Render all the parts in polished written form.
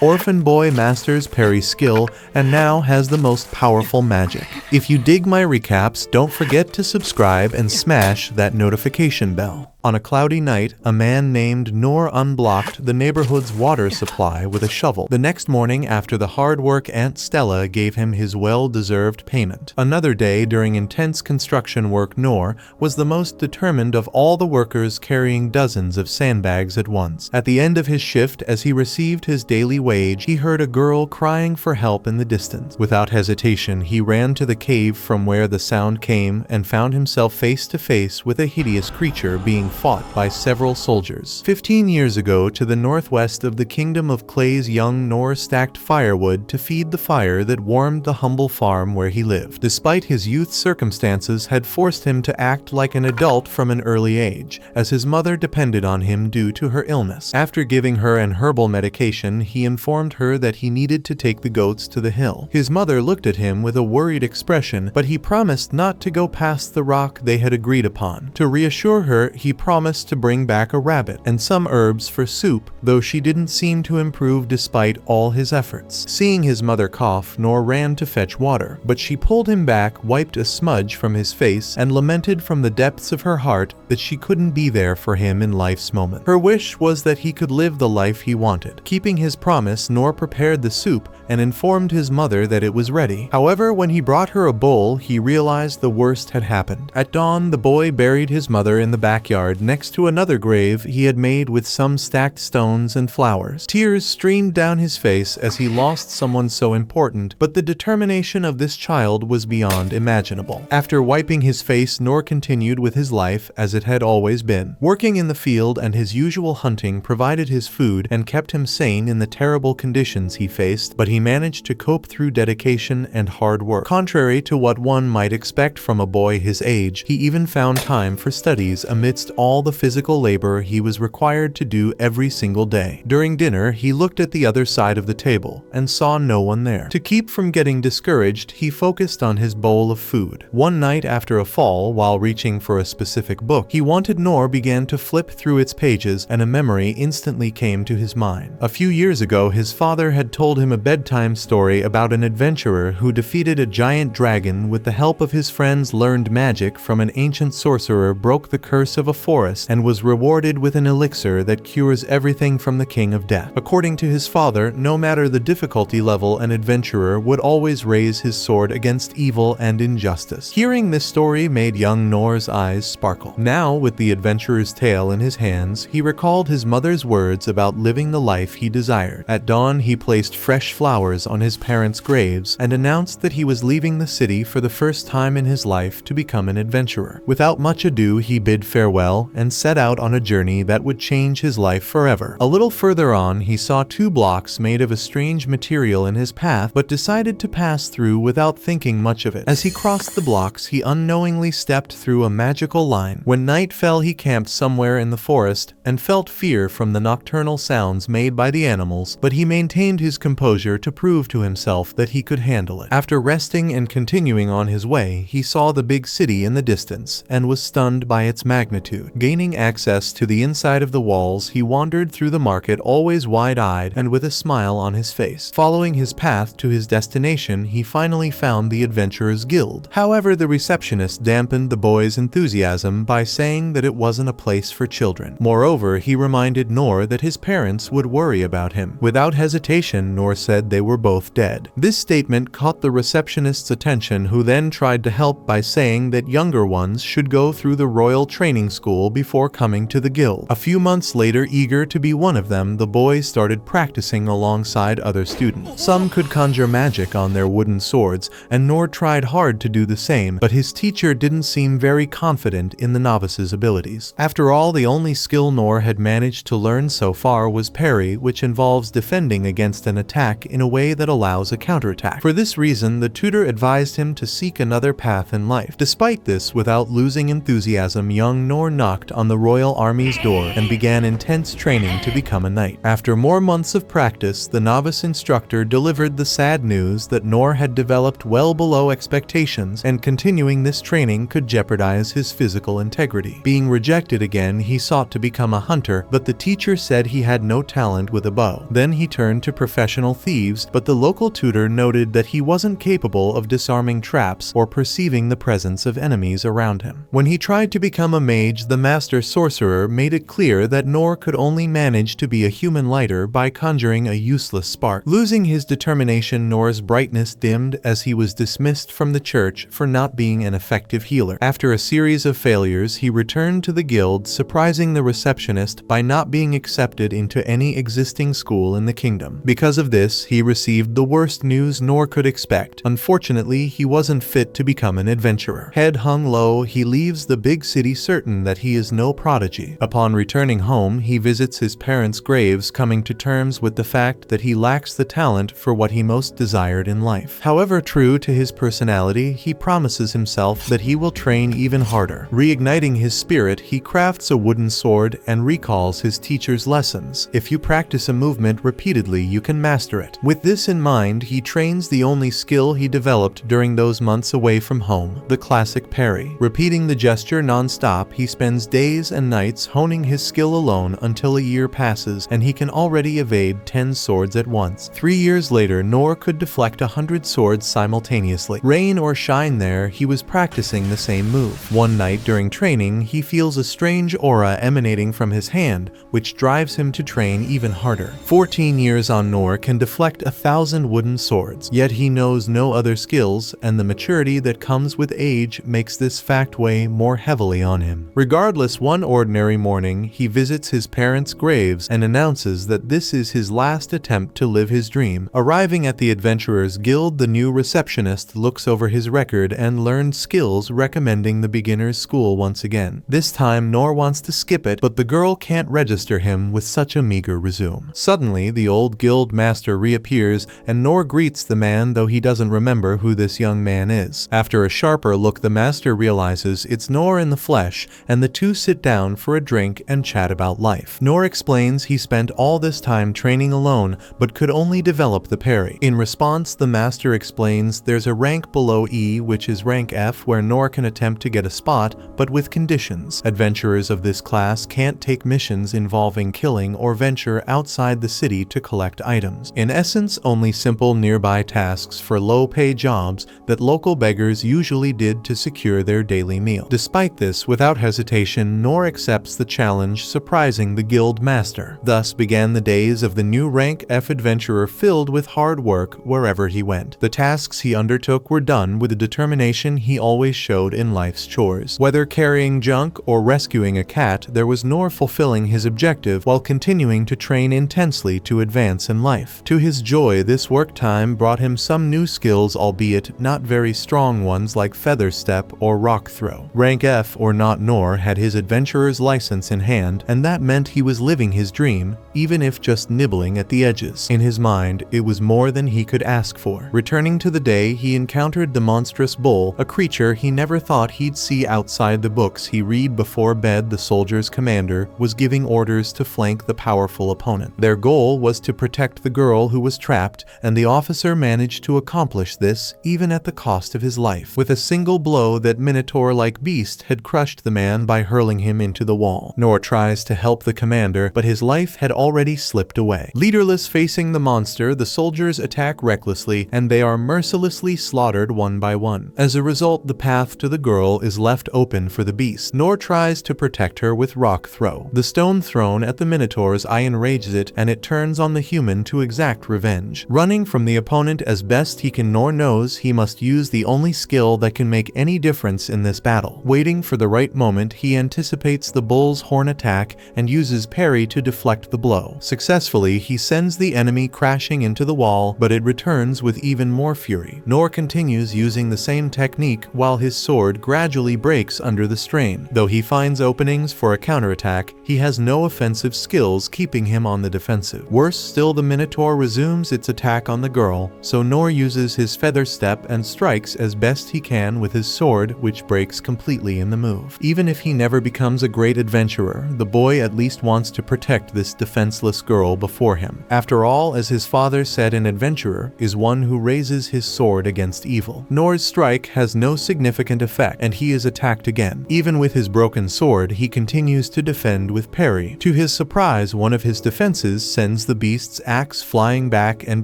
Orphan boy masters Parry's skill and now has the most powerful magic. If you dig my recaps, don't forget to subscribe and smash that notification bell. On a cloudy night, a man named Noor unblocked the neighborhood's water supply with a shovel. The next morning, after the hard work, Aunt Stella gave him his well-deserved payment. Another day, during intense construction work, Noor was the most determined of all the workers, carrying dozens of sandbags at once. At the end of his shift, as he received his daily wage, he heard a girl crying for help in the distance. Without hesitation, he ran to the cave from where the sound came and found himself face to face with a hideous creature being fought by several soldiers. 15 years ago, to the northwest of the Kingdom of Clay's young Noor stacked firewood to feed the fire that warmed the humble farm where he lived. Despite his youth's circumstances had forced him to act like an adult from an early age, as his mother depended on him due to her illness. After giving her an herbal medication, he informed her that he needed to take the goats to the hill. His mother looked at him with a worried expression, but he promised not to go past the rock they had agreed upon. To reassure her, he promised to bring back a rabbit and some herbs for soup, though she didn't seem to improve despite all his efforts. Seeing his mother cough, Noor ran to fetch water, but she pulled him back, wiped a smudge from his face, and lamented from the depths of her heart that she couldn't be there for him in life's moment. Her wish was that he could live the life he wanted. Keeping his promise, Noor prepared the soup and informed his mother that it was ready. However, when he brought her a bowl, he realized the worst had happened. At dawn, the boy buried his mother in the backyard next to another grave he had made with some stacked stones and flowers. Tears streamed down his face as he lost someone so important, but the determination of this child was beyond imaginable. After wiping his face, Noor continued with his life as it had always been. Working in the field and his usual hunting provided his food and kept him sane in the terrible conditions he faced, but he managed to cope through dedication and hard work. Contrary to what one might expect from a boy his age, he even found time for studies amidst all the physical labor he was required to do every single day. During dinner, he looked at the other side of the table and saw no one there. To keep from getting discouraged, he focused on his bowl of food. One night after a fall, while reaching for a specific book he wanted, Noor began to flip through its pages and a memory instantly came to his mind. A few years ago, his father had told him a bedtime story about an adventurer who defeated a giant dragon with the help of his friends, learned magic from an ancient sorcerer, broke the curse of a forest, and was rewarded with an elixir that cures everything from the king of death. According to his father, no matter the difficulty level, an adventurer would always raise his sword against evil and injustice. Hearing this story made young Noor's eyes sparkle. Now, with the adventurer's tale in his hands, he recalled his mother's words about living the life he desired. At dawn, he placed fresh flowers on his parents' graves and announced that he was leaving the city for the first time in his life to become an adventurer. Without much ado, he bid farewell and set out on a journey that would change his life forever. A little further on, he saw two blocks made of a strange material in his path, but decided to pass through without thinking much of it. As he crossed the blocks, he unknowingly stepped through a magical line. When night fell, he camped somewhere in the forest and felt fear from the nocturnal sounds made by the animals, but he maintained his composure to prove to himself that he could handle it. After resting and continuing on his way, he saw the big city in the distance and was stunned by its magnitude. Gaining access to the inside of the walls, he wandered through the market, always wide-eyed and with a smile on his face. Following his path to his destination, he finally found the Adventurers Guild. However, the receptionist dampened the boy's enthusiasm by saying that it wasn't a place for children. Moreover, he reminded Noor that his parents would worry about him. Without hesitation, Noor said they were both dead. This statement caught the receptionist's attention, who then tried to help by saying that younger ones should go through the royal training school before coming to the guild. A few months later, eager to be one of them, the boys started practicing alongside other students. Some could conjure magic on their wooden swords, and Noor tried hard to do the same, but his teacher didn't seem very confident in the novice's abilities. After all, the only skill Noor had managed to learn so far was Parry, which involves defending against an attack in a way that allows a counterattack. For this reason, the tutor advised him to seek another path in life. Despite this, without losing enthusiasm, young Noor knocked on the royal army's door and began intense training to become a knight. After more months of practice, the novice instructor delivered the sad news that Noor had developed well below expectations, and continuing this training could jeopardize his physical integrity. Being rejected again, he sought to become a hunter, but the teacher said he had no talent with a bow. Then Then he turned to professional thieves, but the local tutor noted that he wasn't capable of disarming traps or perceiving the presence of enemies around him. When he tried to become a mage, the master sorcerer made it clear that Noor could only manage to be a human lighter by conjuring a useless spark. Losing his determination, Noor's brightness dimmed as he was dismissed from the church for not being an effective healer. After a series of failures, he returned to the guild, surprising the receptionist by not being accepted into any existing school in the kingdom. Because of this, he received the worst news Noor could expect. Unfortunately, he wasn't fit to become an adventurer. Head hung low, he leaves the big city certain that he is no prodigy. Upon returning home, he visits his parents' graves, coming to terms with the fact that he lacks the talent for what he most desired in life. However, true to his personality, he promises himself that he will train even harder. Reigniting his spirit, he crafts a wooden sword and recalls his teacher's lessons. If you practice a movement repeatedly, you can master it. With this in mind, he trains the only skill he developed during those months away from home, the classic parry. Repeating the gesture non-stop, he spends days and nights honing his skill alone until a year passes and he can already evade 10 swords at once. 3 years later, Noor could deflect 100 swords simultaneously. Rain or shine there, he was practicing the same move. One night during training, he feels a strange aura emanating from his hand, which drives him to train even harder. 14 years on, Noor can deflect 1,000 wooden swords, yet he knows no other skills, and the maturity that comes with age makes this fact weigh more heavily on him. Regardless, one ordinary morning, he visits his parents' graves and announces that this is his last attempt to live his dream. Arriving at the Adventurers Guild, the new receptionist looks over his record and learned skills, recommending the beginner's school once again. This time, Noor wants to skip it, but the girl can't register him with such a meager resume. Suddenly, the old guild master reappears, and Noor greets the man, though he doesn't remember who this young man is. After a sharper look, the master realizes it's Noor in the flesh, and the two sit down for a drink and chat about life. Noor explains he spent all this time training alone, but could only develop the parry. In response, the master explains there's a rank below E, which is rank F, where Noor can attempt to get a spot, but with conditions. Adventurers of this class can't take missions involving killing or venture outside the city to collect items. In essence, only simple nearby tasks for low-pay jobs that local beggars usually did to secure their daily meal. Despite this, without hesitation, Noor accepts the challenge, surprising the guild master. Thus began the days of the new rank F adventurer, filled with hard work wherever he went. The tasks he undertook were done with the determination he always showed in life's chores. Whether carrying junk or rescuing a cat, there was Noor fulfilling his objective while continuing to train intensely to advance in life. To his joy, this work time brought him some new skills, albeit not very strong ones like feather step or rock throw. Rank F or not, Noor had his adventurer's license in hand, and that meant he was living his dream, even if just nibbling at the edges. In his mind, it was more than he could ask for. Returning to the day, he encountered the monstrous bull, a creature he never thought he'd see outside the books he read before bed. The soldier's commander was giving orders to flank the powerful opponent. Their goal was to protect the girl who was trapped, and the officer managed to accomplish this even at the cost of his life. With a single blow, that minotaur-like beast had crushed the man by hurling him into the wall. Noor tries to help the commander, but his life had already slipped away. Leaderless, facing the monster, the soldiers attack recklessly, and they are mercilessly slaughtered one by one. As a result, the path to the girl is left open for the beast. Noor tries to protect her with rock throw. The stone thrown at the minotaur's eye enrages it, and it turns on the human to exact revenge. Running from the opponent as best he can, Noor knows he must use the only skill that can make any difference in this battle. Waiting for the right moment, he anticipates the bull's horn attack and uses parry to deflect the blow. Successfully, he sends the enemy crashing into the wall, but it returns with even more fury. Noor continues using the same technique while his sword gradually breaks under the strain. Though he finds openings for a counterattack, he has no offensive skills, keeping him on the defensive. Worse still, the minotaur resumes its attack on the girl, so Noor uses his feather step and strikes as best he can with his sword, which breaks completely in the move. Even if he never becomes a great adventurer, the boy at least wants to protect this defenseless girl before him. After all, as his father said, an adventurer is one who raises his sword against evil. Noor's strike has no significant effect, and he is attacked again. Even with his broken sword, he continues to defend with parry. To his surprise, one of his defenses sends sends the beast's axe flying back and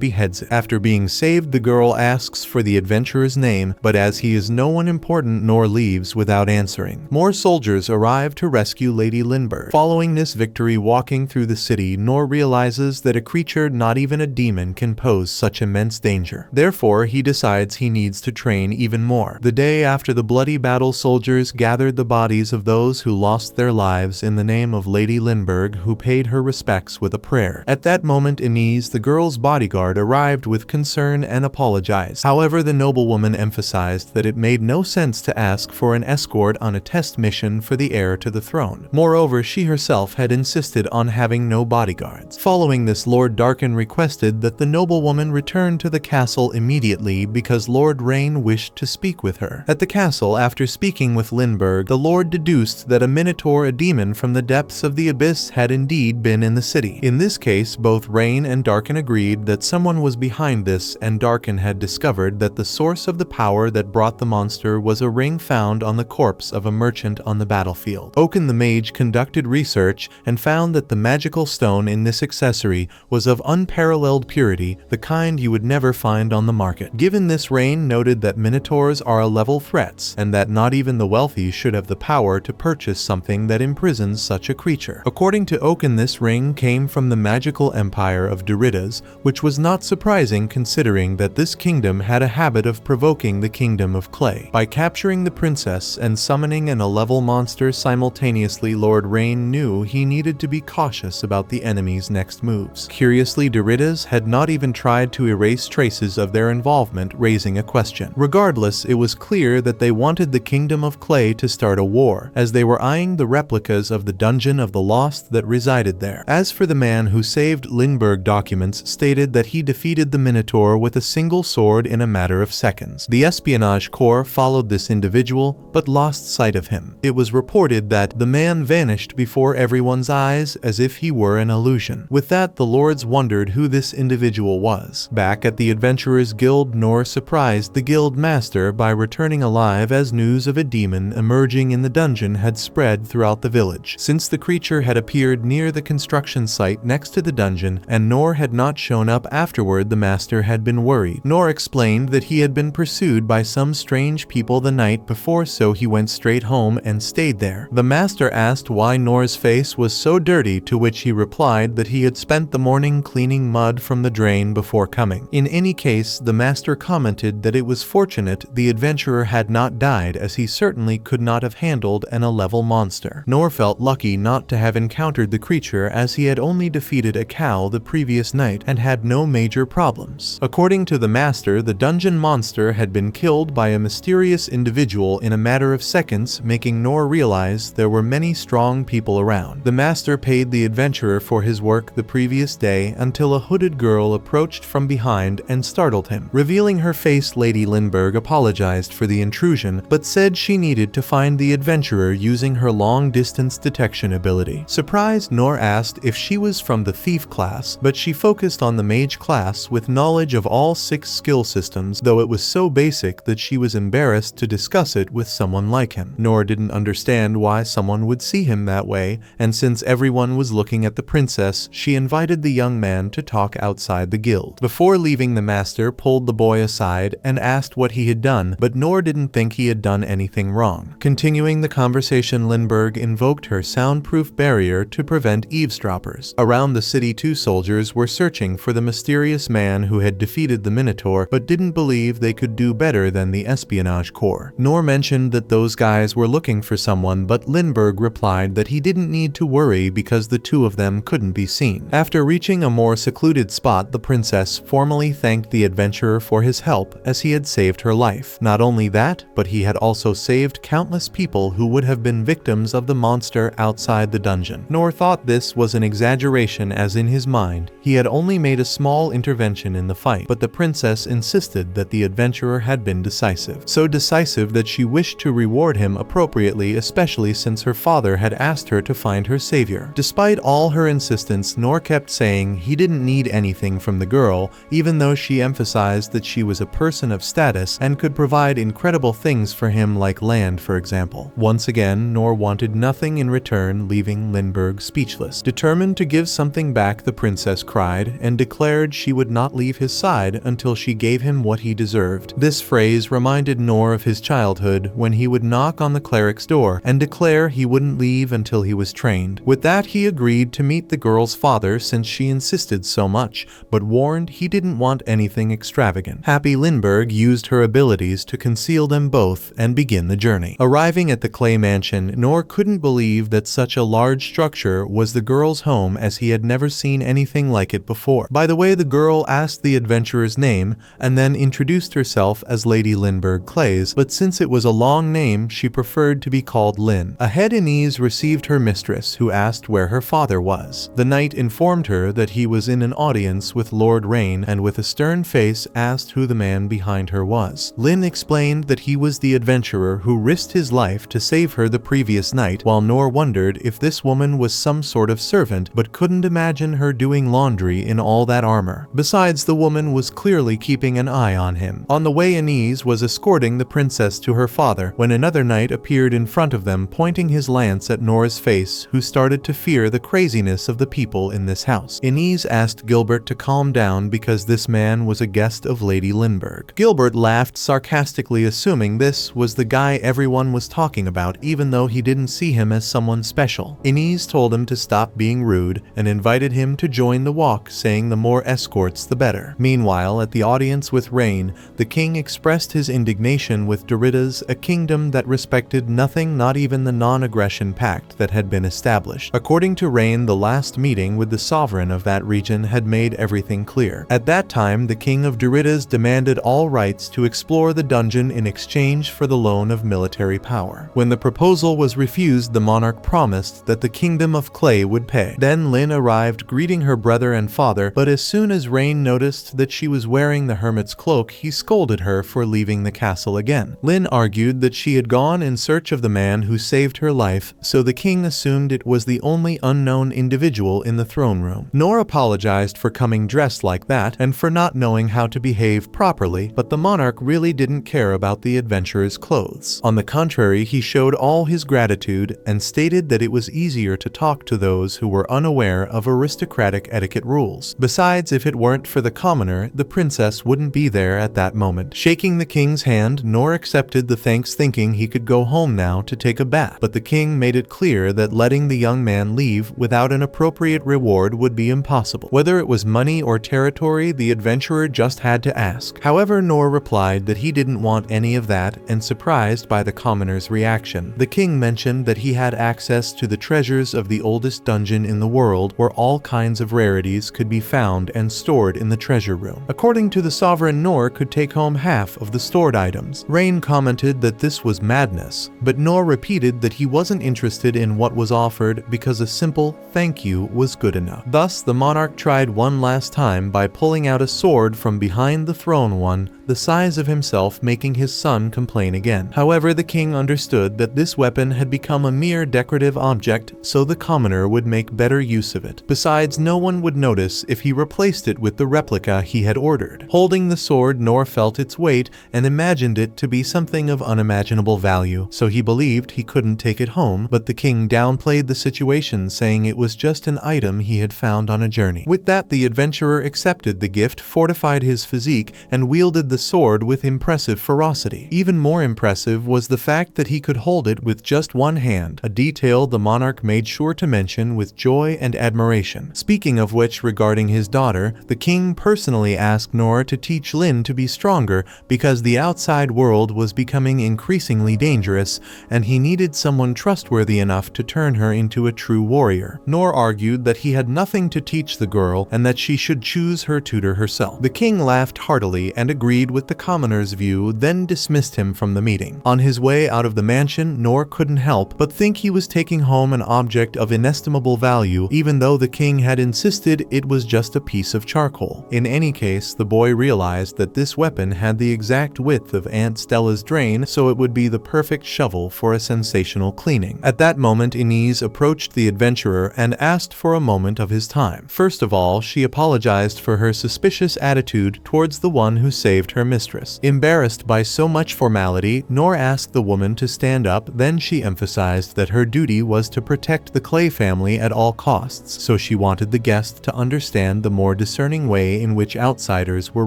beheads it. After being saved, the girl asks for the adventurer's name, but as he is no one important, Noor leaves without answering. More soldiers arrive to rescue Lady Lindbergh. Following this victory, walking through the city, Noor realizes that a creature, not even a demon, can pose such immense danger. Therefore, he decides he needs to train even more. The day after the bloody battle, soldiers gathered the bodies of those who lost their lives in the name of Lady Lindbergh, who paid her respects with a prayer. At that moment, Inez, the girl's bodyguard, arrived with concern and apologized. However, the noblewoman emphasized that it made no sense to ask for an escort on a test mission for the heir to the throne. Moreover, she herself had insisted on having no bodyguards. Following this, Lord Darkin requested that the noblewoman return to the castle immediately because Lord Rain wished to speak with her. At the castle, after speaking with Lindbergh, the Lord deduced that a minotaur, a demon from the depths of the abyss, had indeed been in the city. In this case, both Rain and Darkin agreed that someone was behind this, and Darkin had discovered that the source of the power that brought the monster was a ring found on the corpse of a merchant on the battlefield. Oaken the mage conducted research and found that the magical stone in this accessory was of unparalleled purity, the kind you would never find on the market. Given this, Rain noted that minotaurs are a-level threats, and that not even the wealthy should have the power to purchase something that imprisons such a creature. According to Oaken, this ring came from the magical empire of Doritas, which was not surprising considering that this kingdom had a habit of provoking the kingdom of clay. By capturing the princess and summoning an A-level monster simultaneously, Lord Rain knew he needed to be cautious about the enemy's next moves. Curiously, Doritas had not even tried to erase traces of their involvement, raising a question. Regardless, it was clear that they wanted the kingdom of clay to start a war, as they were eyeing the replicas of the dungeon of the lost that resided there. As for the man who saved Lindbergh, documents stated that he defeated the Minotaur with a single sword in a matter of seconds. The espionage corps followed this individual, but lost sight of him. It was reported that the man vanished before everyone's eyes as if he were an illusion. With that, the lords wondered who this individual was. Back at the Adventurers Guild, Noor surprised the guild master by returning alive as news of a demon emerging in the dungeon had spread throughout the village. Since the creature had appeared near the construction site next to the dungeon and Noor had not shown up afterward, the master had been worried. Noor explained that he had been pursued by some strange people the night before, so he went straight home and stayed there. The master asked why Noor's face was so dirty, to which he replied that he had spent the morning cleaning mud from the drain before coming. In any case, the master commented that it was fortunate the adventurer had not died, as he certainly could not have handled an A-level monster. Noor felt lucky not to have encountered the creature, as he had only defeated a cow the previous night and had no major problems. According to the master, the dungeon monster had been killed by a mysterious individual in a matter of seconds, making Noor realize there were many strong people around. The master paid the adventurer for his work the previous day until a hooded girl approached from behind and startled him. Revealing her face, Lady Lindbergh apologized for the intrusion, but said she needed to find the adventurer using her long-distance detection ability. Surprised, Noor asked if she was from the thief class, but she focused on the mage class with knowledge of all 6 skill systems, though it was so basic that she was embarrassed to discuss it with someone like him. Noor didn't understand why someone would see him that way, and since everyone was looking at the princess, she invited the young man to talk outside the guild. Before leaving, the master pulled the boy aside and asked what he had done, but Noor didn't think he had done anything wrong. Continuing the conversation, Lindbergh invoked her soundproof barrier to prevent eavesdroppers. Around the city, 2 soldiers were searching for the mysterious man who had defeated the Minotaur, but didn't believe they could do better than the espionage corps. Noor mentioned that those guys were looking for someone, but Lindbergh replied that he didn't need to worry because the 2 of them couldn't be seen. After reaching a more secluded spot, the princess formally thanked the adventurer for his help, as he had saved her life. Not only that, but he had also saved countless people who would have been victims of the monster outside the dungeon. Noor thought this was an exaggeration, as in his mind, he had only made a small intervention in the fight, but the princess insisted that the adventurer had been decisive. So decisive that she wished to reward him appropriately, especially since her father had asked her to find her savior. Despite all her insistence, Noor kept saying he didn't need anything from the girl, even though she emphasized that she was a person of status and could provide incredible things for him, like land, for example. Once again, Noor wanted nothing in return, leaving Lindbergh speechless. Determined to give something back back," the princess cried, and declared she would not leave his side until she gave him what he deserved. This phrase reminded Noor of his childhood when he would knock on the cleric's door and declare he wouldn't leave until he was trained. With that, he agreed to meet the girl's father since she insisted so much, but warned he didn't want anything extravagant. Happy Lindbergh used her abilities to conceal them both and begin the journey. Arriving at the clay mansion, Noor couldn't believe that such a large structure was the girl's home, as he had never seen anything like it before. By the way, the girl asked the adventurer's name and then introduced herself as Lady Lindbergh Clays, but since it was a long name, she preferred to be called Lynn. Ahead, Inez received her mistress, who asked where her father was. The knight informed her that he was in an audience with Lord Rain, and with a stern face asked who the man behind her was. Lynn explained that he was the adventurer who risked his life to save her the previous night, while Noor wondered if this woman was some sort of servant, but couldn't imagine her doing laundry in all that armor. Besides, the woman was clearly keeping an eye on him. On the way, Inez was escorting the princess to her father when another knight appeared in front of them, pointing his lance at Noor's face, who started to fear the craziness of the people in this house. Inez asked Gilbert to calm down because this man was a guest of Lady Lindbergh. Gilbert laughed sarcastically, assuming this was the guy everyone was talking about, even though he didn't see him as someone special. Inez told him to stop being rude and invited him to join the walk, saying the more escorts the better. Meanwhile, at the audience with Rain, the king expressed his indignation with Doritas, a kingdom that respected nothing, not even the non-aggression pact that had been established. According to Rain, the last meeting with the sovereign of that region had made everything clear. At that time, the king of Doritas demanded all rights to explore the dungeon in exchange for the loan of military power. When the proposal was refused, the monarch promised that the kingdom of Clay would pay. Then Lynn arrived, greeting her brother and father, but as soon as Rain noticed that she was wearing the hermit's cloak, he scolded her for leaving the castle again. Lynn argued that she had gone in search of the man who saved her life, so the king assumed it was the only unknown individual in the throne room. Noor apologized for coming dressed like that and for not knowing how to behave properly, but the monarch really didn't care about the adventurer's clothes. On the contrary, he showed all his gratitude and stated that it was easier to talk to those who were unaware of aristocratic etiquette rules. Besides, if it weren't for the commoner, the princess wouldn't be there at that moment. Shaking the king's hand, Noor accepted the thanks, thinking he could go home now to take a bath. But the king made it clear that letting the young man leave without an appropriate reward would be impossible. Whether it was money or territory, the adventurer just had to ask. However, Noor replied that he didn't want any of that, and surprised by the commoner's reaction, the king mentioned that he had access to the treasures of the oldest dungeon in the world, where all kinds of rarities could be found and stored in the treasure room. According to the sovereign, Noor could take home half of the stored items. Rain commented that this was madness, but Noor repeated that he wasn't interested in what was offered because a simple thank you was good enough. Thus, the monarch tried one last time by pulling out a sword from behind the throne, one the size of himself, making his son complain again. However, the king understood that this weapon had become a mere decorative object, so the commoner would make better use of it. Besides, no one would notice if he replaced it with the replica he had ordered. Holding the sword, Noor felt its weight and imagined it to be something of unimaginable value, so he believed he couldn't take it home, but the king downplayed the situation, saying it was just an item he had found on a journey. With that, the adventurer accepted the gift, fortified his physique, and wielded the sword with impressive ferocity. Even more impressive was the fact that he could hold it with just one hand, a detail the monarch made sure to mention with joy and admiration. Speaking of which, regarding his daughter, the king personally asked Noor to teach Lynn to be stronger because the outside world was becoming increasingly dangerous, and he needed someone trustworthy enough to turn her into a true warrior. Noor argued that he had nothing to teach the girl and that she should choose her tutor herself. The king laughed heartily and agreed with the commoner's view, then dismissed him from the meeting. On his way out of the mansion, Noor couldn't help but think he was taking home an object of inestimable value, even though the king had insisted it was just a piece of charcoal. In any case, the boy realized that this weapon had the exact width of Aunt Stella's drain, so it would be the perfect shovel for a sensational cleaning. At that moment, Inez approached the adventurer and asked for a moment of his time. First of all, she apologized for her suspicious attitude towards the one who saved protect her mistress. Embarrassed by so much formality, Noor asked the woman to stand up, then she emphasized that her duty was to protect the Clay family at all costs, so she wanted the guest to understand the more discerning way in which outsiders were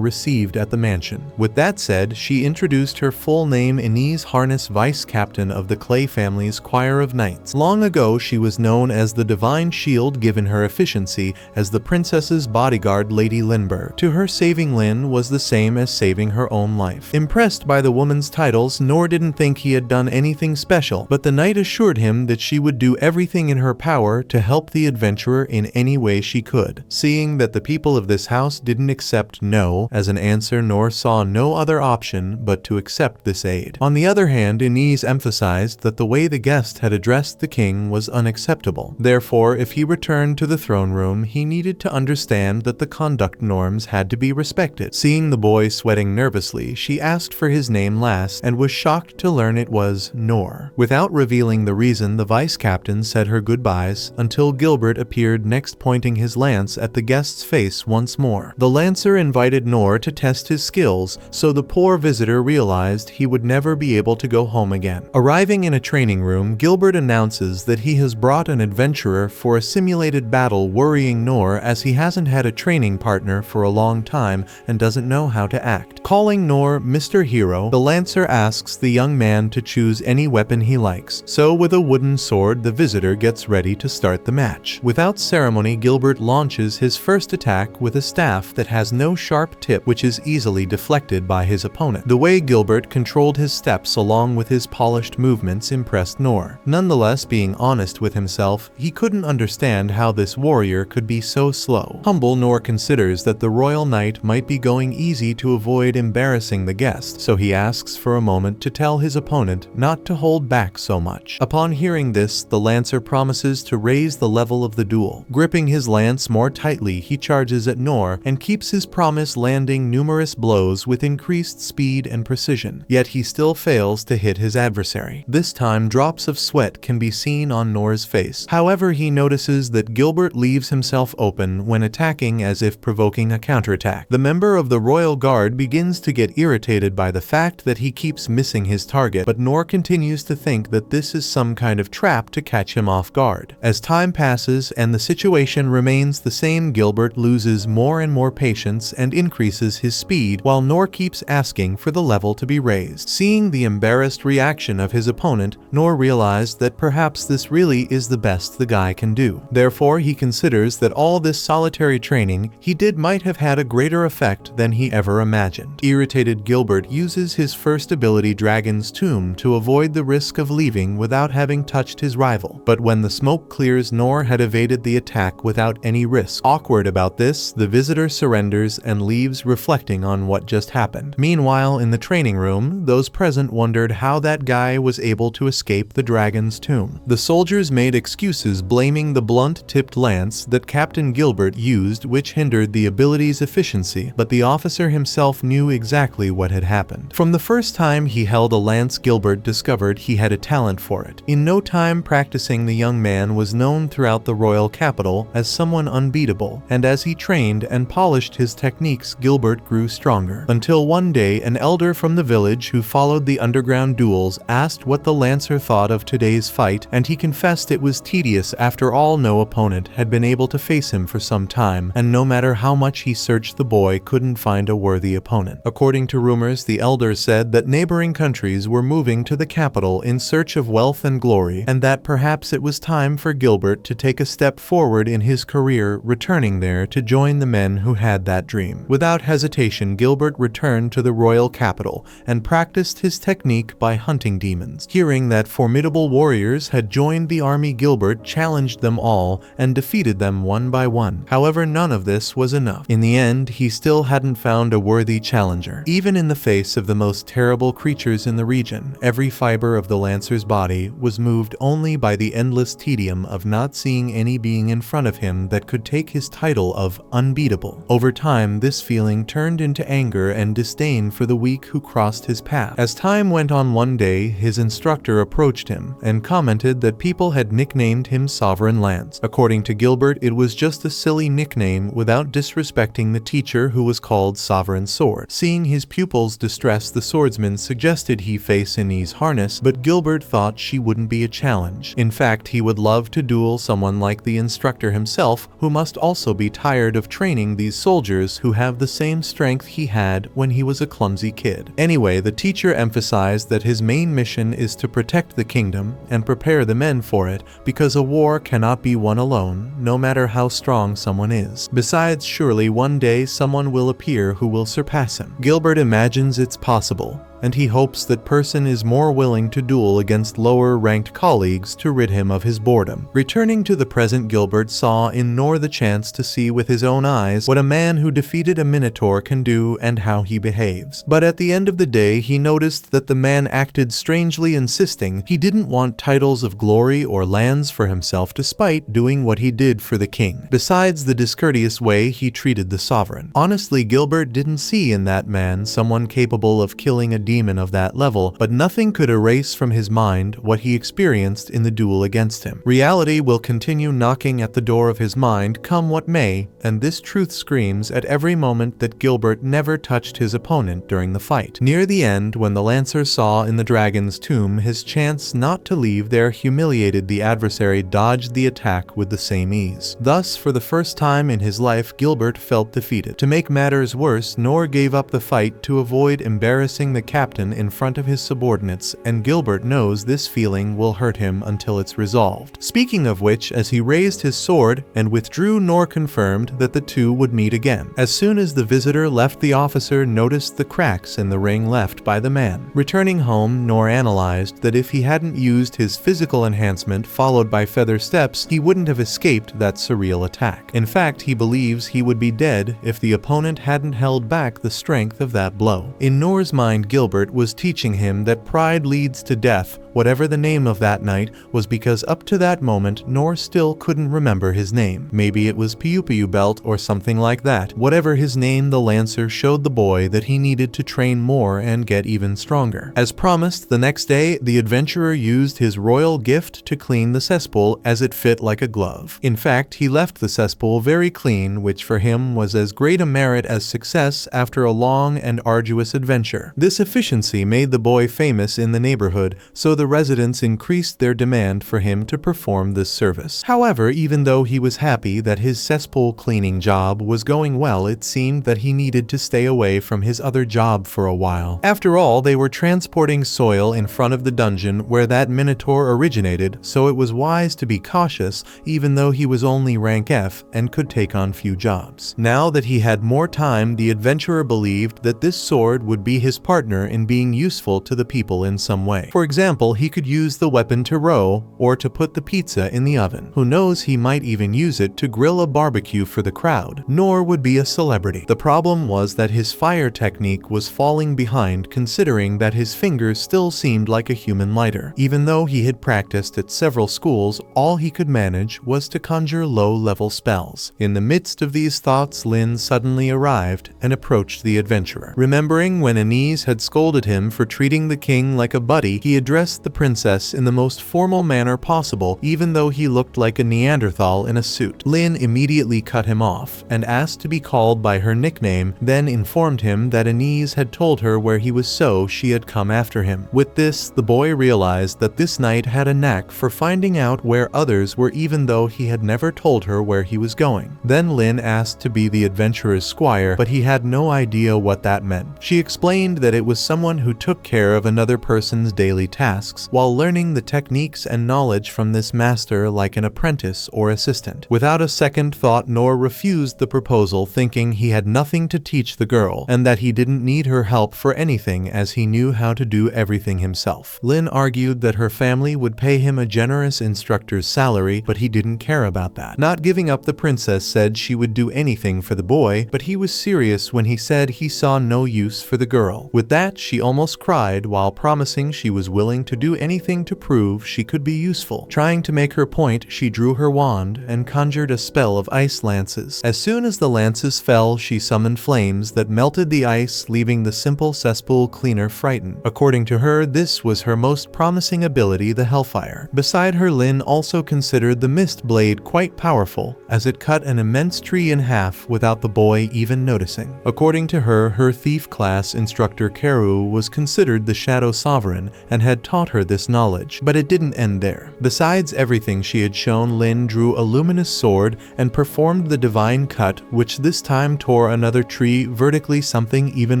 received at the mansion. With that said, she introduced her full name: Inez Harness, vice captain of the Clay family's choir of knights. Long ago she was known as the Divine Shield, given her efficiency as the princess's bodyguard, Lady Lindbergh. To her, saving Lynn was the same as saving her own life. Impressed by the woman's titles, Noor didn't think he had done anything special, but the knight assured him that she would do everything in her power to help the adventurer in any way she could. Seeing that the people of this house didn't accept no as an answer, Noor saw no other option but to accept this aid. On the other hand, Inez emphasized that the way the guest had addressed the king was unacceptable. Therefore, if he returned to the throne room, he needed to understand that the conduct norms had to be respected. Seeing the boy sweating nervously, she asked for his name last and was shocked to learn it was Noor. Without revealing the reason, the vice captain said her goodbyes until Gilbert appeared next, pointing his lance at the guest's face once more. The lancer invited Noor to test his skills, so the poor visitor realized he would never be able to go home again. Arriving in a training room, Gilbert announces that he has brought an adventurer for a simulated battle, worrying Noor as he hasn't had a training partner for a long time and doesn't know how to act. Calling Noor Mr. Hero, the lancer asks the young man to choose any weapon he likes. So with a wooden sword, the visitor gets ready to start the match. Without ceremony, Gilbert launches his first attack with a staff that has no sharp tip, which is easily deflected by his opponent. The way Gilbert controlled his steps along with his polished movements impressed Noor. Nonetheless, being honest with himself, he couldn't understand how this warrior could be so slow. Humble, Noor considers that the royal knight might be going easy to avoid embarrassing the guest, so he asks for a moment to tell his opponent not to hold back so much. Upon hearing this, the lancer promises to raise the level of the duel. Gripping his lance more tightly, he charges at Noor and keeps his promise, landing numerous blows with increased speed and precision. Yet he still fails to hit his adversary. This time, drops of sweat can be seen on Noor's face. However, he notices that Gilbert leaves himself open when attacking, as if provoking a counterattack. The member of the royal guard begins to get irritated by the fact that he keeps missing his target, but Noor continues to think that this is some kind of trap to catch him off guard. As time passes and the situation remains the same, Gilbert loses more and more patience and increases his speed, while Noor keeps asking for the level to be raised. Seeing the embarrassed reaction of his opponent, Noor realized that perhaps this really is the best the guy can do. Therefore, he considers that all this solitary training he did might have had a greater effect than he ever imagined. Irritated, Gilbert uses his first ability, Dragon's Tomb, to avoid the risk of leaving without having touched his rival. But when the smoke clears, Noor had evaded the attack without any risk. Awkward about this, the visitor surrenders and leaves, reflecting on what just happened. Meanwhile, in the training room, those present wondered how that guy was able to escape the Dragon's Tomb. The soldiers made excuses, blaming the blunt-tipped lance that Captain Gilbert used, which hindered the ability's efficiency, but the officer himself knew exactly what had happened. From the first time he held a lance, Gilbert discovered he had a talent for it. In no time practicing, the young man was known throughout the royal capital as someone unbeatable, and as he trained and polished his techniques, Gilbert grew stronger. Until one day, an elder from the village who followed the underground duels asked what the lancer thought of today's fight, and he confessed it was tedious. After all, no opponent had been able to face him for some time, and no matter how much he searched, the boy couldn't find a worthy opponent. According to rumors, the elder said that neighboring countries were moving to the capital in search of wealth and glory, and that perhaps it was time for Gilbert to take a step forward in his career, returning there to join the men who had that dream. Without hesitation, Gilbert returned to the royal capital and practiced his technique by hunting demons. Hearing that formidable warriors had joined the army, Gilbert challenged them all and defeated them one by one. However, none of this was enough. In the end, he still hadn't found a worthy challenger. Even in the face of the most terrible creatures in the region, every fiber of the lancer's body was moved only by the endless tedium of not seeing any being in front of him that could take his title of unbeatable. Over time, this feeling turned into anger and disdain for the weak who crossed his path. As time went on, one day, his instructor approached him and commented that people had nicknamed him Sovereign Lance. According to Gilbert, it was just a silly nickname without disrespecting the teacher, who was called Sovereign Sword. Gilbert. Seeing his pupil's distress, the swordsman suggested he face Ani's harness, but Gilbert thought she wouldn't be a challenge. In fact, he would love to duel someone like the instructor himself, who must also be tired of training these soldiers who have the same strength he had when he was a clumsy kid. Anyway, the teacher emphasized that his main mission is to protect the kingdom and prepare the men for it, because a war cannot be won alone, no matter how strong someone is. Besides, surely one day someone will appear who will surpass him. Gilbert imagines it's possible, and he hopes that person is more willing to duel against lower-ranked colleagues to rid him of his boredom. Returning to the present, Gilbert saw in Noor the chance to see with his own eyes what a man who defeated a minotaur can do and how he behaves. But at the end of the day, he noticed that the man acted strangely, insisting he didn't want titles of glory or lands for himself despite doing what he did for the king. Besides the discourteous way he treated the sovereign. Honestly, Gilbert didn't see in that man someone capable of killing a demon of that level, but nothing could erase from his mind what he experienced in the duel against him. Reality will continue knocking at the door of his mind come what may, and this truth screams at every moment that Gilbert never touched his opponent during the fight. Near the end, when the Lancer saw in the dragon's tomb his chance not to leave there humiliated, the adversary dodged the attack with the same ease. Thus, for the first time in his life, Gilbert felt defeated. To make matters worse, Noor gave up the fight to avoid embarrassing the captain in front of his subordinates, and Gilbert knows this feeling will hurt him until it's resolved. Speaking of which, as he raised his sword and withdrew, Noor confirmed that the two would meet again. As soon as the visitor left, the officer noticed the cracks in the ring left by the man. Returning home, Noor analyzed that if he hadn't used his physical enhancement followed by feather steps, he wouldn't have escaped that surreal attack. In fact, he believes he would be dead if the opponent hadn't held back the strength of that blow. In Noor's mind, Gilbert was teaching him that pride leads to death, whatever the name of that night was, because up to that moment Noor still couldn't remember his name. Maybe it was Piu Belt or something like that. Whatever his name, the Lancer showed the boy that he needed to train more and get even stronger. As promised, the next day the adventurer used his royal gift to clean the cesspool, as it fit like a glove. In fact, he left the cesspool very clean, which for him was as great a merit as success after a long and arduous adventure. This efficiency made the boy famous in the neighborhood, so the residents increased their demand for him to perform this service. However, even though he was happy that his cesspool cleaning job was going well, it seemed that he needed to stay away from his other job for a while. After all, they were transporting soil in front of the dungeon where that minotaur originated, so it was wise to be cautious, even though he was only rank F and could take on few jobs. Now that he had more time, the adventurer believed that this sword would be his partner in being useful to the people in some way. For example, he could use the weapon to row, or to put the pizza in the oven. Who knows, he might even use it to grill a barbecue for the crowd. Noor would be a celebrity. The problem was that his fire technique was falling behind, considering that his fingers still seemed like a human lighter. Even though he had practiced at several schools, all he could manage was to conjure low-level spells. In the midst of these thoughts, Lin suddenly arrived and approached the adventurer. Remembering when Anis had scolded him for treating the king like a buddy, he addressed the princess in the most formal manner possible, even though he looked like a Neanderthal in a suit. Lin immediately cut him off and asked to be called by her nickname, then informed him that Anis had told her where he was, so she had come after him. With this, the boy realized that this knight had a knack for finding out where others were, even though he had never told her where he was going. Then Lin asked to be the adventurer's squire, but he had no idea what that meant. She explained that it was someone who took care of another person's daily tasks, while learning the techniques and knowledge from this master like an apprentice or assistant. Without a second thought, Noor refused the proposal, thinking he had nothing to teach the girl, and that he didn't need her help for anything as he knew how to do everything himself. Lin argued that her family would pay him a generous instructor's salary, but he didn't care about that. Not giving up, the princess said she would do anything for the boy, but he was serious when he said he saw no use for the girl. With that, she almost cried while promising she was willing to to do anything to prove she could be useful. Trying to make her point, she drew her wand and conjured a spell of ice lances. As soon as the lances fell, she summoned flames that melted the ice, leaving the simple cesspool cleaner frightened. According to her, this was her most promising ability, the Hellfire. Beside her, Lin also considered the Mist Blade quite powerful, as it cut an immense tree in half without the boy even noticing. According to her, her thief class instructor Karu was considered the Shadow Sovereign and had taught her this knowledge, but it didn't end there. Besides everything she had shown, Lin drew a luminous sword and performed the Divine Cut, which this time tore another tree vertically, something even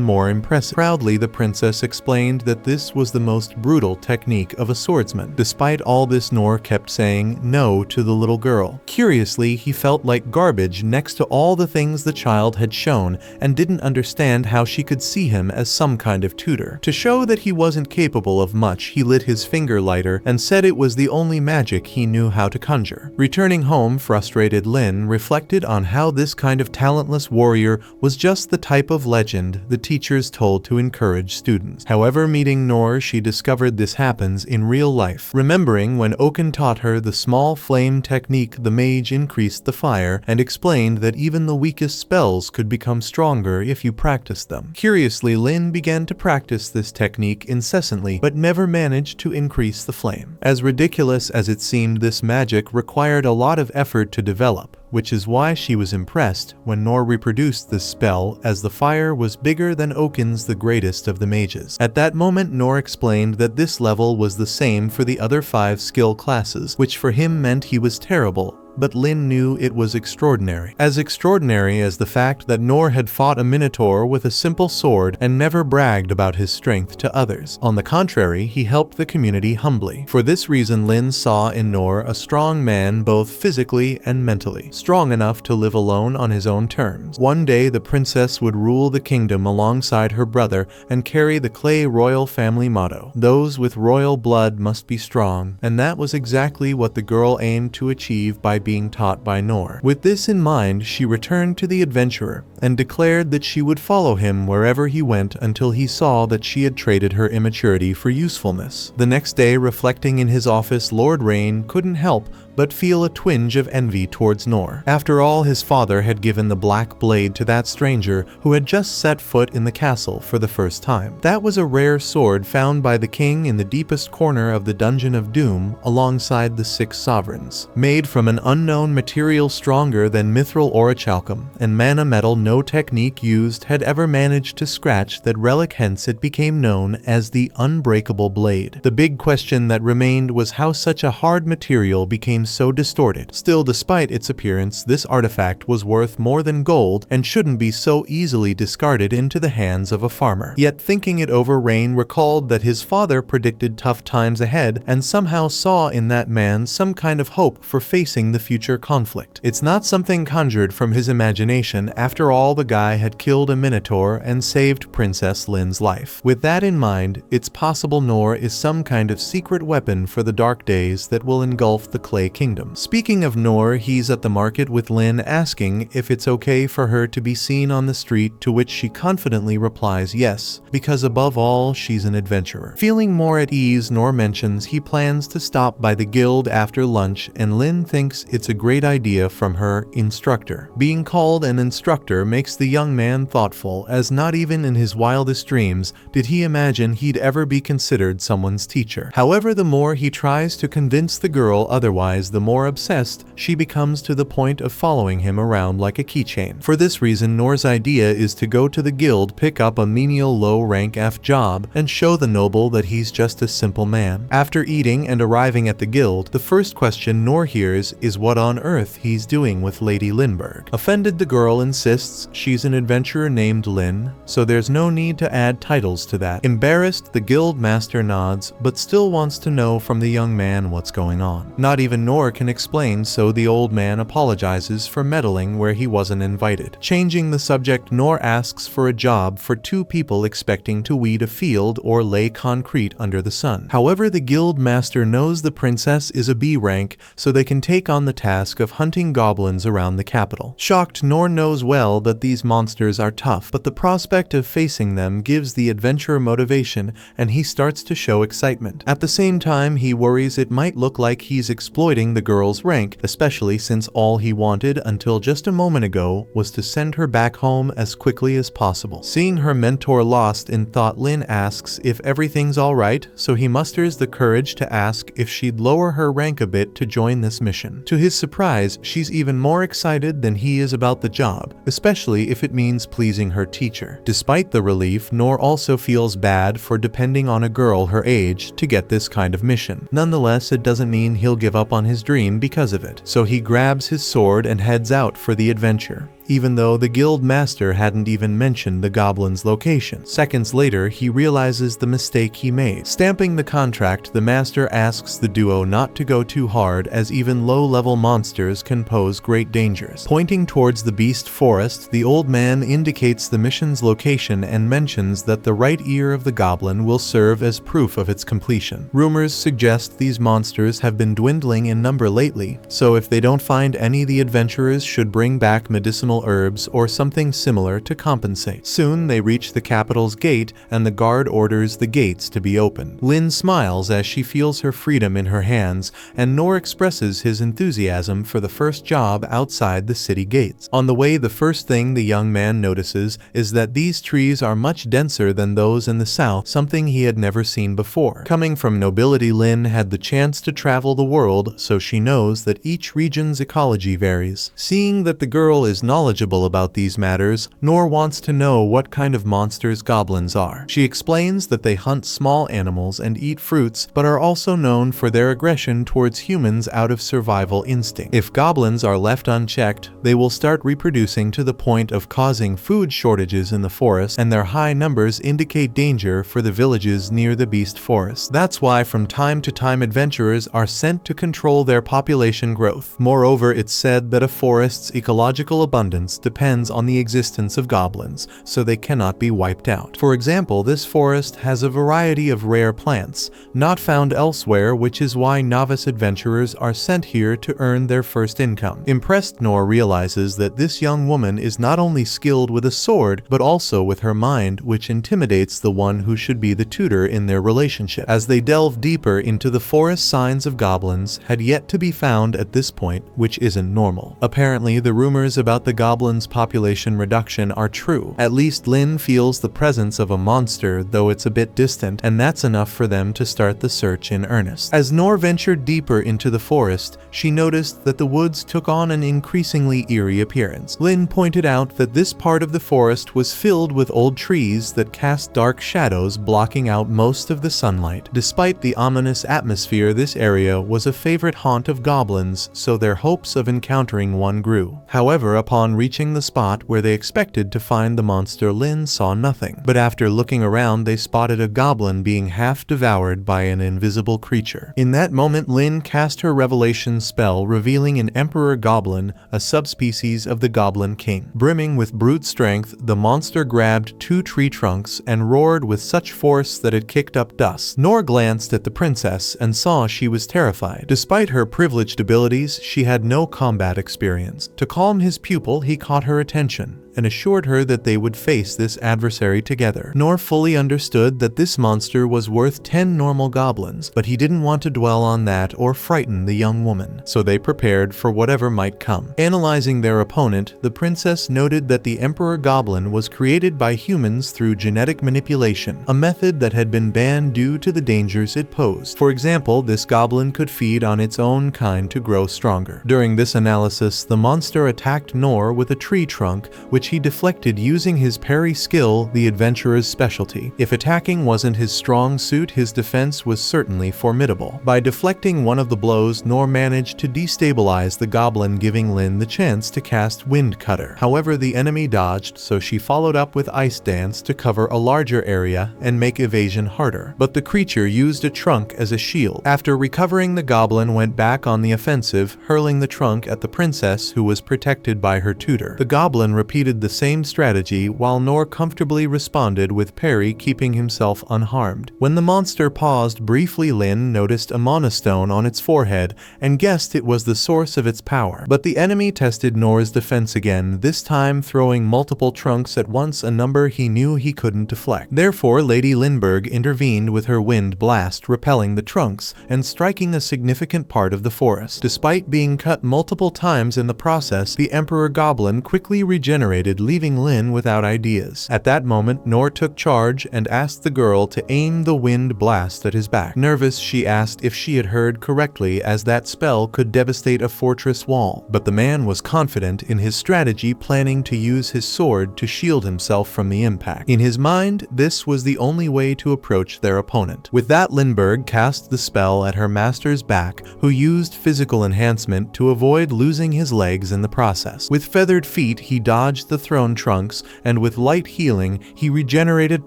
more impressive. Proudly, the princess explained that this was the most brutal technique of a swordsman. Despite all this, Noor kept saying no to the little girl. Curiously, he felt like garbage next to all the things the child had shown and didn't understand how she could see him as some kind of tutor. To show that he wasn't capable of much, he lit his finger lighter and said it was the only magic he knew how to conjure. Returning home, frustrated, Lin reflected on how this kind of talentless warrior was just the type of legend the teachers told to encourage students. However, meeting Noor, she discovered this happens in real life. Remembering when Oken taught her the small flame technique, the mage increased the fire and explained that even the weakest spells could become stronger if you practiced them. Curiously, Lin began to practice this technique incessantly, but never managed to increase the flame. As ridiculous as it seemed, this magic required a lot of effort to develop, which is why she was impressed when Noor reproduced this spell, as the fire was bigger than Oken's, the greatest of the mages. At that moment, Noor explained that this level was the same for the other 5 skill classes, which for him meant he was terrible. But Lin knew it was extraordinary. As extraordinary as the fact that Noor had fought a minotaur with a simple sword and never bragged about his strength to others. On the contrary, he helped the community humbly. For this reason, Lin saw in Noor a strong man, both physically and mentally, strong enough to live alone on his own terms. One day, the princess would rule the kingdom alongside her brother and carry the clay royal family motto, "Those with royal blood must be strong," and that was exactly what the girl aimed to achieve by being taught by Noor. With this in mind, she returned to the adventurer and declared that she would follow him wherever he went until he saw that she had traded her immaturity for usefulness. The next day, reflecting in his office, Lord Rain couldn't help but feel a twinge of envy towards Noor. After all, his father had given the black blade to that stranger who had just set foot in the castle for the first time. That was a rare sword found by the king in the deepest corner of the Dungeon of Doom alongside the 6 sovereigns. Made from an unknown material stronger than mithril orichalcum and mana metal, no technique used had ever managed to scratch that relic, hence it became known as the Unbreakable Blade. The big question that remained was how such a hard material became so distorted. Still, despite its appearance, this artifact was worth more than gold and shouldn't be so easily discarded into the hands of a farmer. Yet thinking it over, Rain recalled that his father predicted tough times ahead and somehow saw in that man some kind of hope for facing the future conflict. It's not something conjured from his imagination. After all, the guy had killed a minotaur and saved Princess Lin's life. With that in mind, it's possible Noor is some kind of secret weapon for the dark days that will engulf the Clay Kingdom. Speaking of Noor, he's at the market with Lin, asking if it's okay for her to be seen on the street, to which she confidently replies yes, because above all, she's an adventurer. Feeling more at ease, Noor mentions he plans to stop by the guild after lunch, and Lin thinks it's a great idea from her instructor. Being called an instructor makes the young man thoughtful, as not even in his wildest dreams did he imagine he'd ever be considered someone's teacher. However, the more he tries to convince the girl otherwise, the more obsessed she becomes, to the point of following him around like a keychain. For this reason, Noor's idea is to go to the guild, pick up a menial low-rank F job, and show the noble that he's just a simple man. After eating and arriving at the guild, the first question Noor hears is what on earth he's doing with Lady Lindbergh. Offended, the girl insists she's an adventurer named Lin, so there's no need to add titles to that. Embarrassed, the guild master nods, but still wants to know from the young man what's going on. Not even Noor Noor can explain, so the old man apologizes for meddling where he wasn't invited. Changing the subject, Noor asks for a job for 2 people expecting to weed a field or lay concrete under the sun. However, the guild master knows the princess is a B rank, so they can take on the task of hunting goblins around the capital. Shocked, Noor knows well that these monsters are tough, but the prospect of facing them gives the adventurer motivation, and he starts to show excitement. At the same time, he worries it might look like he's exploiting the girl's rank, especially since all he wanted until just a moment ago was to send her back home as quickly as possible. Seeing her mentor lost in thought, Lin asks if everything's alright, so he musters the courage to ask if she'd lower her rank a bit to join this mission. To his surprise, she's even more excited than he is about the job, especially if it means pleasing her teacher. Despite the relief, Noor also feels bad for depending on a girl her age to get this kind of mission. Nonetheless, it doesn't mean he'll give up on his dream because of it, so he grabs his sword and heads out for the adventure, even though the guild master hadn't even mentioned the goblin's location. Seconds later, he realizes the mistake he made. Stamping the contract, the master asks the duo not to go too hard, as even low-level monsters can pose great dangers. Pointing towards the beast forest, the old man indicates the mission's location and mentions that the right ear of the goblin will serve as proof of its completion. Rumors suggest these monsters have been dwindling in number lately, so if they don't find any, the adventurers should bring back medicinal herbs or something similar to compensate. Soon they reach the capital's gate, and the guard orders the gates to be opened. Lin smiles as she feels her freedom in her hands, and Noor expresses his enthusiasm for the first job outside the city gates. On the way, the first thing the young man notices is that these trees are much denser than those in the south, something he had never seen before. Coming from nobility, Lin had the chance to travel the world, so she knows that each region's ecology varies. Seeing that the girl is knowledgeable about these matters, Noor wants to know what kind of monsters goblins are. She explains that they hunt small animals and eat fruits, but are also known for their aggression towards humans out of survival instinct. If goblins are left unchecked, they will start reproducing to the point of causing food shortages in the forest, and their high numbers indicate danger for the villages near the beast forest. That's why from time to time adventurers are sent to control their population growth. Moreover, it's said that a forest's ecological abundance depends on the existence of goblins, so they cannot be wiped out. For example, this forest has a variety of rare plants, not found elsewhere, which is why novice adventurers are sent here to earn their first income. Impressed, Noor realizes that this young woman is not only skilled with a sword, but also with her mind, which intimidates the one who should be the tutor in their relationship. As they delve deeper into the forest, signs of goblins had yet to be found at this point, which isn't normal. Apparently, the rumors about the goblins' population reduction are true. At least Lin feels the presence of a monster, though it's a bit distant, and that's enough for them to start the search in earnest. As Noor ventured deeper into the forest, she noticed that the woods took on an increasingly eerie appearance. Lin pointed out that this part of the forest was filled with old trees that cast dark shadows, blocking out most of the sunlight. Despite the ominous atmosphere, this area was a favorite haunt of goblins, so their hopes of encountering one grew. However, upon reaching the spot where they expected to find the monster, Lin saw nothing. But after looking around, they spotted a goblin being half devoured by an invisible creature. In that moment, Lin cast her revelation spell, revealing an emperor goblin, a subspecies of the Goblin King. Brimming with brute strength, the monster grabbed 2 tree trunks and roared with such force that it kicked up dust. Noor glanced at the princess and saw she was terrified. Despite her privileged abilities, she had no combat experience. To calm his pupil, he caught her attention and assured her that they would face this adversary together. Noor fully understood that this monster was worth 10 normal goblins, but he didn't want to dwell on that or frighten the young woman, so they prepared for whatever might come. Analyzing their opponent, the princess noted that the Emperor Goblin was created by humans through genetic manipulation, a method that had been banned due to the dangers it posed. For example, this goblin could feed on its own kind to grow stronger. During this analysis, the monster attacked Noor with a tree trunk, which which he deflected using his parry skill, the adventurer's specialty. If attacking wasn't his strong suit, his defense was certainly formidable. By deflecting one of the blows, Noor managed to destabilize the goblin, giving Lin the chance to cast Wind Cutter. However, the enemy dodged, so she followed up with Ice Dance to cover a larger area and make evasion harder. But the creature used a trunk as a shield. After recovering, the goblin went back on the offensive, hurling the trunk at the princess, who was protected by her tutor. The goblin repeated the same strategy, while Noor comfortably responded with parry, keeping himself unharmed. When the monster paused briefly, Lin noticed a monostone on its forehead and guessed it was the source of its power. But the enemy tested Noor's defense again, this time throwing multiple trunks at once, a number he knew he couldn't deflect. Therefore, Lady Lindbergh intervened with her wind blast, repelling the trunks and striking a significant part of the forest. Despite being cut multiple times in the process, the Emperor Goblin quickly regenerated, leaving Lin without ideas. At that moment, Noor took charge and asked the girl to aim the wind blast at his back. Nervous, she asked if she had heard correctly, as that spell could devastate a fortress wall. But the man was confident in his strategy, planning to use his sword to shield himself from the impact. In his mind, this was the only way to approach their opponent. With that, Lindbergh cast the spell at her master's back, who used physical enhancement to avoid losing his legs in the process. With feathered feet, he dodged the thrown trunks, and with light healing, he regenerated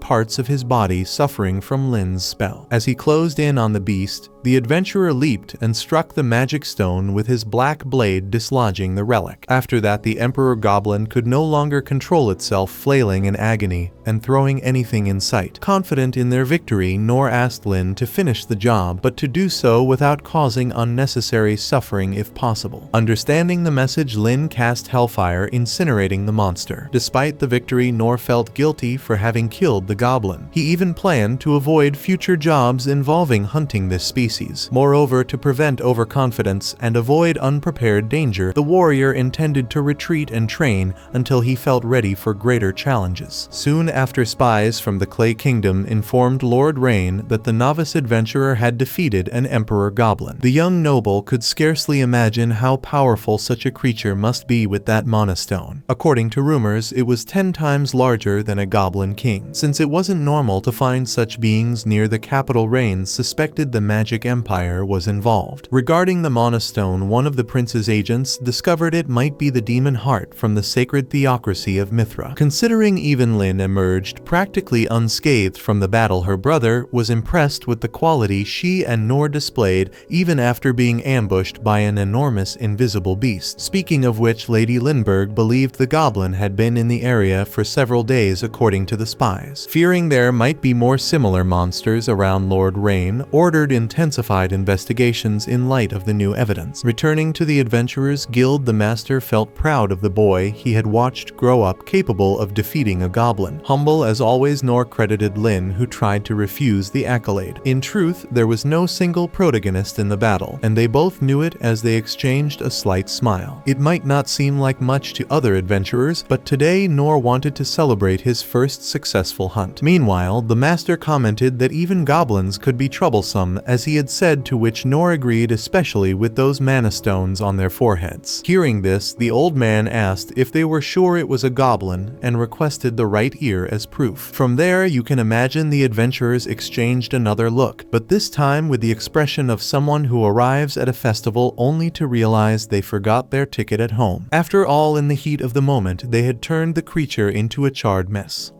parts of his body suffering from Lin's spell. As he closed in on the beast, the adventurer leaped and struck the magic stone with his black blade, dislodging the relic. After that, the Emperor Goblin could no longer control itself, flailing in agony and throwing anything in sight. Confident in their victory, Noor asked Lin to finish the job, but to do so without causing unnecessary suffering if possible. Understanding the message, Lin cast Hellfire, incinerating the monster. Despite the victory, Noor felt guilty for having killed the goblin. He even planned to avoid future jobs involving hunting this species. Moreover, to prevent overconfidence and avoid unprepared danger, the warrior intended to retreat and train until he felt ready for greater challenges. Soon after, spies from the Clay Kingdom informed Lord Rain that the novice adventurer had defeated an Emperor Goblin. The young noble could scarcely imagine how powerful such a creature must be with that monostone. According to rumors, it was 10 times larger than a Goblin King. Since it wasn't normal to find such beings near the capital, Rain suspected the magic empire was involved. Regarding the monostone, one of the prince's agents discovered it might be the demon heart from the sacred theocracy of Mithra. Considering even Lin emerged practically unscathed from the battle, her brother was impressed with the quality she and Noor displayed, even after being ambushed by an enormous invisible beast. Speaking of which, Lady Lindbergh believed the goblin had been in the area for several days, according to the spies. Fearing there might be more similar monsters around, Lord Rain ordered intensified investigations in light of the new evidence. Returning to the Adventurers Guild, the master felt proud of the boy he had watched grow up, capable of defeating a goblin. Humble as always, Noor credited Lin, who tried to refuse the accolade. In truth, there was no single protagonist in the battle, and they both knew it as they exchanged a slight smile. It might not seem like much to other adventurers, but today Noor wanted to celebrate his first successful hunt. Meanwhile, the master commented that even goblins could be troublesome, as he had said, to which Noor agreed, especially with those mana stones on their foreheads. Hearing this, the old man asked if they were sure it was a goblin and requested the right ear as proof. From there, you can imagine the adventurers exchanged another look, but this time with the expression of someone who arrives at a festival only to realize they forgot their ticket at home. After all, in the heat of the moment, they had turned the creature into a charred mess.